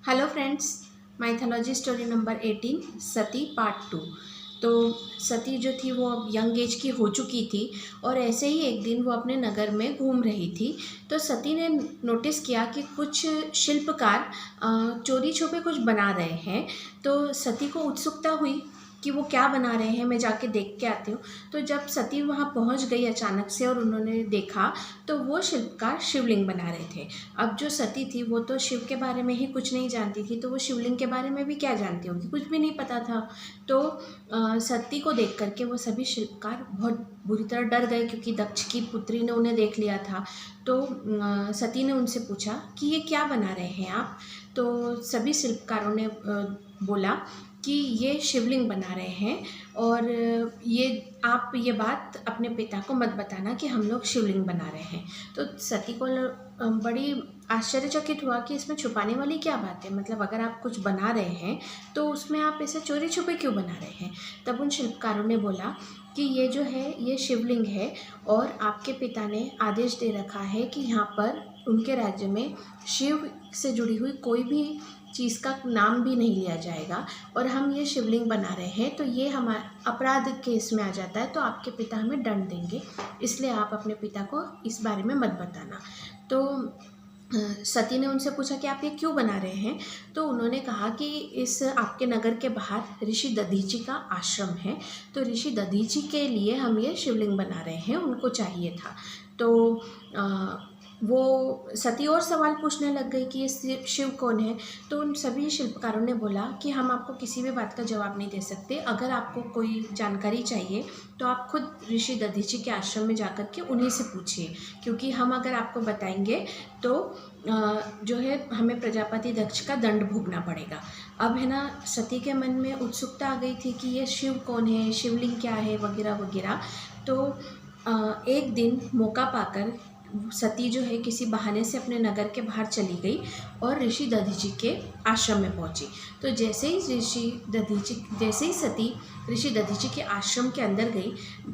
Hello friends, mythology story number 18 सती part 2। तो सती जो थी वो अब यंग एज की हो चुकी थी और ऐसे ही एक दिन वो अपने नगर में घूम रही थी। तो सती ने नोटिस किया कि कुछ शिल्पकार चोरी छुपे कुछ बना रहे हैं। तो सती को उत्सुकता हुई कि वो क्या बना रहे हैं, मैं जाके देख के आती हूँ। तो जब सती वहाँ पहुँच गई अचानक से और उन्होंने देखा तो वो शिल्पकार शिवलिंग बना रहे थे। अब जो सती थी वो तो शिव के बारे में ही कुछ नहीं जानती थी, तो वो शिवलिंग के बारे में भी क्या जानती होगी, कुछ भी नहीं पता था। तो सती को देख करके वो सभी शिल्पकार बहुत बुरी तरह डर गए, क्योंकि दक्ष की पुत्री ने उन्हें देख लिया था। तो सती ने उनसे पूछा कि ये क्या बना रहे हैं आप। तो सभी शिल्पकारों ने बोला कि ये शिवलिंग बना रहे हैं और ये आप ये बात अपने पिता को मत बताना कि हम लोग शिवलिंग बना रहे हैं। तो सती को बड़ी आश्चर्यचकित हुआ कि इसमें छुपाने वाली क्या बात है, मतलब अगर आप कुछ बना रहे हैं तो उसमें आप ऐसे चोरी छुपे क्यों बना रहे हैं। तब उन शिल्पकारों ने बोला कि ये जो है ये शिवलिंग है और आपके पिता ने आदेश दे रखा है कि यहाँ पर उनके राज्य में शिव से जुड़ी हुई कोई भी चीज़ का नाम भी नहीं लिया जाएगा और हम ये शिवलिंग बना रहे हैं, तो ये हमारे अपराध केस में आ जाता है, तो आपके पिता हमें दंड देंगे, इसलिए आप अपने पिता को इस बारे में मत बताना। तो सती ने उनसे पूछा कि आप ये क्यों बना रहे हैं। तो उन्होंने कहा कि इस आपके नगर के बाहर ऋषि दधीची का आश्रम है, तो ऋषि दधीची के लिए हम ये शिवलिंग बना रहे हैं, उनको चाहिए था। तो वो सती और सवाल पूछने लग गई कि ये शिव कौन है। तो उन सभी शिल्पकारों ने बोला कि हम आपको किसी भी बात का जवाब नहीं दे सकते, अगर आपको कोई जानकारी चाहिए तो आप खुद ऋषि दधीची के आश्रम में जाकर के उन्हीं से पूछिए, क्योंकि हम अगर आपको बताएंगे तो जो है हमें प्रजापति दक्ष का दंड भोगना पड़ेगा। अब है ना, सती के मन में उत्सुकता आ गई थी कि ये शिव कौन है, शिवलिंग क्या है, वगैरह वगैरह। तो एक दिन मौका पाकर सती जो है किसी बहाने से अपने नगर के बाहर चली गई और ऋषि दधीची के आश्रम में पहुंची। तो जैसे ही सती ऋषि दधीची के आश्रम के अंदर गई,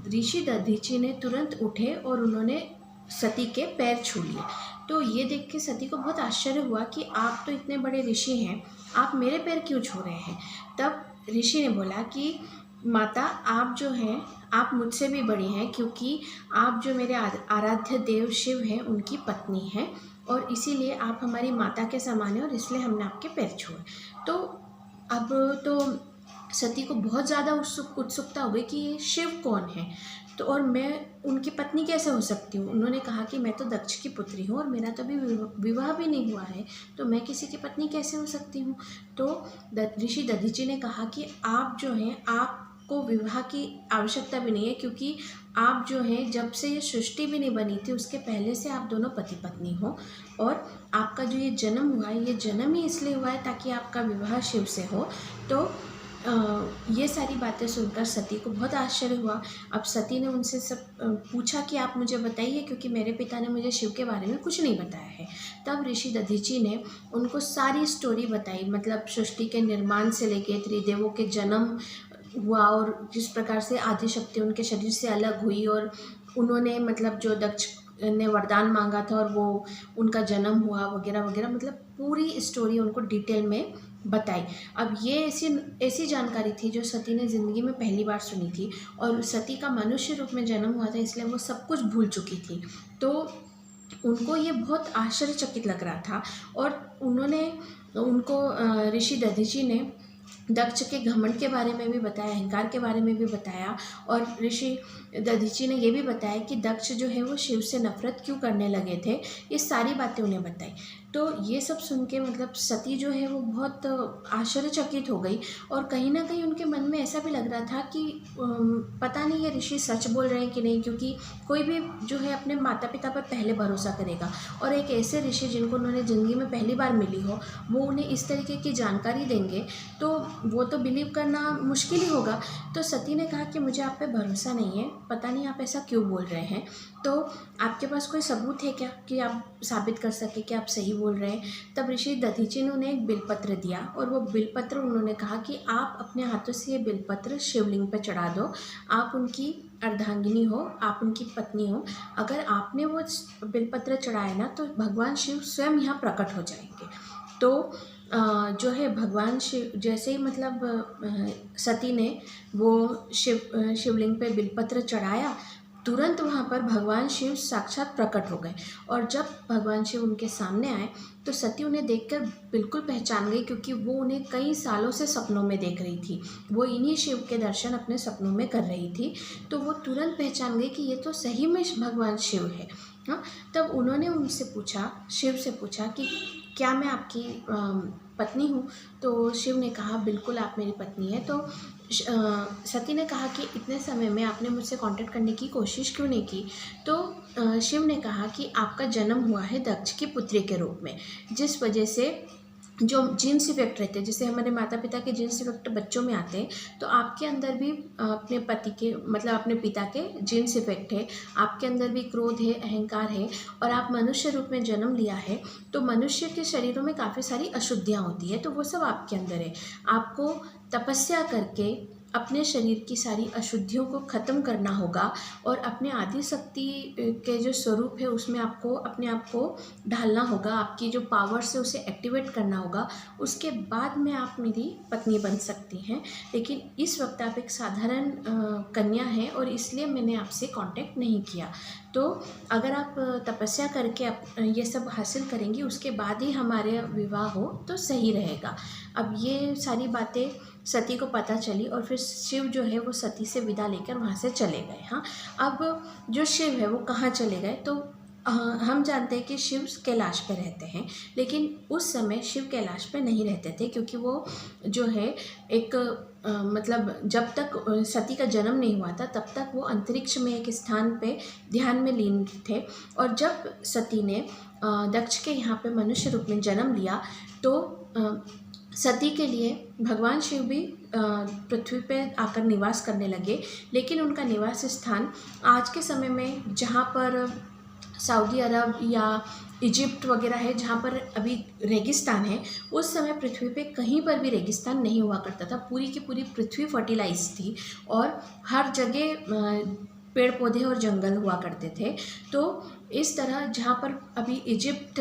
ऋषि दधीची ने तुरंत उठे और उन्होंने सती के पैर छू लिए। तो ये देख के सती को बहुत आश्चर्य हुआ कि आप तो इतने बड़े ऋषि हैं, आप मेरे पैर क्यों छू रहे हैं। तब ऋषि ने बोला कि माता, आप जो हैं आप मुझसे भी बड़ी हैं, क्योंकि आप जो मेरे आराध्य देव शिव हैं उनकी पत्नी हैं और इसीलिए आप हमारी माता के समान हैं और इसलिए हमने आपके पैर छुए। तो अब तो सती को बहुत ज़्यादा उत्सुकता हो गई कि ये शिव कौन है, तो और मैं उनकी पत्नी कैसे हो सकती हूँ। उन्होंने कहा कि मैं तो दक्ष की पुत्री हूँ और मेरा तो अभी विवाह भी नहीं हुआ है, तो मैं किसी की पत्नी कैसे हो सकती हूँ। तो ऋषि दधीची ने कहा कि आप जो हैं आपको विवाह की आवश्यकता भी नहीं है, क्योंकि आप जो हैं जब से ये सृष्टि भी नहीं बनी थी उसके पहले से आप दोनों पति पत्नी हो और आपका जो ये जन्म हुआ है, ये जन्म ही इसलिए हुआ है ताकि आपका विवाह शिव से हो। तो ये सारी बातें सुनकर सती को बहुत आश्चर्य हुआ। अब सती ने उनसे सब पूछा कि आप मुझे बताइए, क्योंकि मेरे पिता ने मुझे शिव के बारे में कुछ नहीं बताया है। तब ऋषि दधीची ने उनको सारी स्टोरी बताई, मतलब सृष्टि के निर्माण से लेके त्रिदेवों के जन्म हुआ और किस प्रकार से आदिशक्ति उनके शरीर से अलग हुई और उन्होंने मतलब जो दक्ष ने वरदान मांगा था और वो उनका जन्म हुआ, वगैरह वगैरह, मतलब पूरी स्टोरी उनको डिटेल में बताई। अब ये ऐसी जानकारी थी जो सती ने ज़िंदगी में पहली बार सुनी थी और सती का मनुष्य रूप में जन्म हुआ था, इसलिए वो सब कुछ भूल चुकी थी। तो उनको ये बहुत आश्चर्यचकित लग रहा था और उनको ऋषि दधीची ने दक्ष के घमंड के बारे में भी बताया, अहंकार के बारे में भी बताया और ऋषि दधीची ने ये भी बताया कि दक्ष जो है वो शिव से नफरत क्यों करने लगे थे। ये सारी बातें उन्हें बताई। तो ये सब सुन के मतलब सती जो है वो बहुत आश्चर्यचकित हो गई और कहीं ना कहीं उनके मन में ऐसा भी लग रहा था कि पता नहीं ये ऋषि सच बोल रहे हैं कि नहीं, क्योंकि कोई भी जो है अपने माता पिता पर पहले भरोसा करेगा और एक ऐसे ऋषि जिनको उन्होंने ज़िंदगी में पहली बार मिली हो वो उन्हें इस तरीके की जानकारी देंगे तो वो तो बिलीव करना मुश्किल ही होगा। तो सती ने कहा कि मुझे आप पे भरोसा नहीं है, पता नहीं आप ऐसा क्यों बोल रहे हैं, तो आपके पास कोई सबूत है क्या कि आप साबित कर सके कि आप सही बोल रहे हैं। तब ऋषि दधीची ने उन्हें एक बिलपत्र दिया और वो बिलपत्र उन्होंने कहा कि आप अपने हाथों से ये बिलपत्र शिवलिंग पर चढ़ा दो, आप उनकी अर्धांगिनी हो, आप उनकी पत्नी हो, अगर आपने वो बिलपत्र चढ़ाया ना तो भगवान शिव स्वयं यहाँ प्रकट हो जाएंगे। तो जो है भगवान शिव जैसे ही मतलब सती ने वो शिवलिंग पे बिलपत्र चढ़ाया, तुरंत वहाँ पर भगवान शिव साक्षात प्रकट हो गए। और जब भगवान शिव उनके सामने आए तो सती उन्हें देखकर बिल्कुल पहचान गई, क्योंकि वो उन्हें कई सालों से सपनों में देख रही थी। वो इन्हीं शिव के दर्शन अपने सपनों में कर रही थी, तो वो तुरंत पहचान गई कि ये तो सही में भगवान शिव है। हाँ, तब उन्होंने उनसे पूछा, शिव से पूछा कि क्या मैं आपकी पत्नी हूँ? तो शिव ने कहा बिल्कुल आप मेरी पत्नी है। तो सती ने कहा कि इतने समय में आपने मुझसे कांटेक्ट करने की कोशिश क्यों नहीं की? तो शिव ने कहा कि आपका जन्म हुआ है दक्ष की पुत्री के रूप में, जिस वजह से जो जीन्स इफेक्ट रहते हैं, जैसे हमारे माता पिता के जीन्स इफेक्ट बच्चों में आते हैं, तो आपके अंदर भी अपने पति के मतलब अपने पिता के जीन्स इफेक्ट है। आपके अंदर भी क्रोध है, अहंकार है, और आप मनुष्य रूप में जन्म लिया है। तो मनुष्य के शरीरों में काफ़ी सारी अशुद्धियाँ होती है, तो वो सब आपके अंदर है। आपको तपस्या करके अपने शरीर की सारी अशुद्धियों को ख़त्म करना होगा, और अपने आदि शक्ति के जो स्वरूप है उसमें आपको अपने आप को ढालना होगा। आपकी जो पावर्स है उसे एक्टिवेट करना होगा। उसके बाद में आप मेरी पत्नी बन सकती हैं। लेकिन इस वक्त आप एक साधारण कन्या हैं, और इसलिए मैंने आपसे कांटेक्ट नहीं किया। तो अगर आप तपस्या करके ये सब हासिल करेंगी, उसके बाद ही हमारे विवाह हो तो सही रहेगा। अब ये सारी बातें सती को पता चली, और फिर शिव जो है वो सती से विदा लेकर वहाँ से चले गए। हाँ, अब जो शिव है वो कहाँ चले गए? तो हम जानते हैं कि शिव कैलाश पे रहते हैं, लेकिन उस समय शिव कैलाश पे नहीं रहते थे, क्योंकि वो जो है एक मतलब जब तक सती का जन्म नहीं हुआ था तब तक वो अंतरिक्ष में एक स्थान पे ध्यान में लीन थे। और जब सती ने दक्ष के यहाँ पे मनुष्य रूप में जन्म लिया, तो सती के लिए भगवान शिव भी पृथ्वी पे आकर निवास करने लगे। लेकिन उनका निवास स्थान आज के समय में जहाँ पर सऊदी अरब या इजिप्ट वगैरह है, जहाँ पर अभी रेगिस्तान है, उस समय पृथ्वी पे कहीं पर भी रेगिस्तान नहीं हुआ करता था। पूरी की पूरी पृथ्वी फर्टिलाइज थी, और हर जगह पेड़ पौधे और जंगल हुआ करते थे। तो इस तरह जहाँ पर अभी इजिप्ट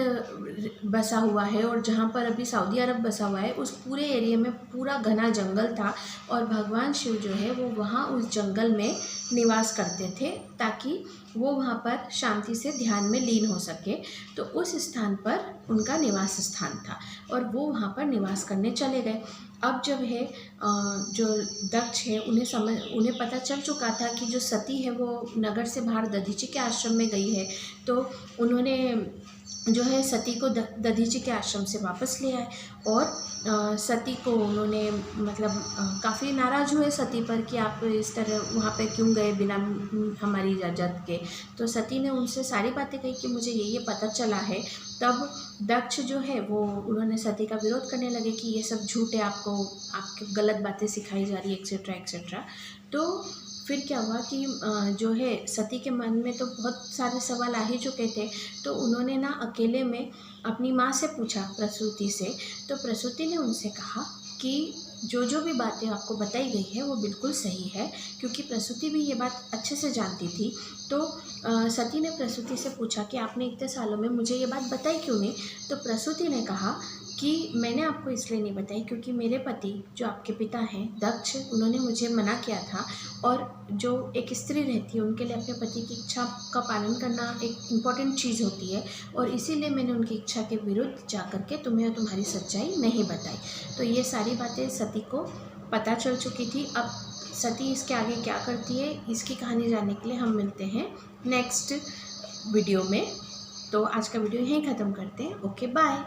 बसा हुआ है और जहाँ पर अभी सऊदी अरब बसा हुआ है, उस पूरे एरिया में पूरा घना जंगल था, और भगवान शिव जो है वो वहाँ उस जंगल में निवास करते थे, ताकि वो वहाँ पर शांति से ध्यान में लीन हो सके। तो उस स्थान पर उनका निवास स्थान था, और वो वहाँ पर निवास करने चले गए। अब जब है जो दक्ष है उन्हें पता चल चुका था कि जो सती है वो नगर से बाहर दधीची के आश्रम में गई है, तो उन्होंने जो है सती को दधीची के आश्रम से वापस ले आए। और सती को उन्होंने मतलब काफ़ी नाराज़ हुए सती पर कि आप इस तरह वहाँ पे क्यों गए बिना हमारी इजाज़त के। तो सती ने उनसे सारी बातें कही कि मुझे ये पता चला है। तब दक्ष जो है वो उन्होंने सती का विरोध करने लगे कि ये सब झूठ है, आपको गलत बातें सिखाई जा रही है, एक्सेट्रा एक्सेट्रा। तो फिर क्या हुआ कि जो है सती के मन में तो बहुत सारे सवाल आ ही चुके थे। तो उन्होंने ना अकेले में अपनी माँ से पूछा, प्रसूति से। तो प्रसूति ने उनसे कहा कि जो भी बातें आपको बताई गई है वो बिल्कुल सही है, क्योंकि प्रसूति भी ये बात अच्छे से जानती थी। तो सती ने प्रसूति से पूछा कि आपने इतने सालों में मुझे ये बात बताई क्यों नहीं? तो प्रसूति ने कहा कि मैंने आपको इसलिए नहीं बताई क्योंकि मेरे पति जो आपके पिता हैं दक्ष, उन्होंने मुझे मना किया था, और जो एक स्त्री रहती है उनके लिए अपने पति की इच्छा का पालन करना एक इम्पॉर्टेंट चीज़ होती है, और इसीलिए मैंने उनकी इच्छा के विरुद्ध जा कर के तुम्हें और तुम्हारी सच्चाई नहीं बताई। तो ये सारी बातें सती को पता चल चुकी थी। अब सती इसके आगे क्या करती है, इसकी कहानी जानने के लिए हम मिलते हैं नेक्स्ट वीडियो में। तो आज का वीडियो यहीं ख़त्म करते हैं। Okay, bye.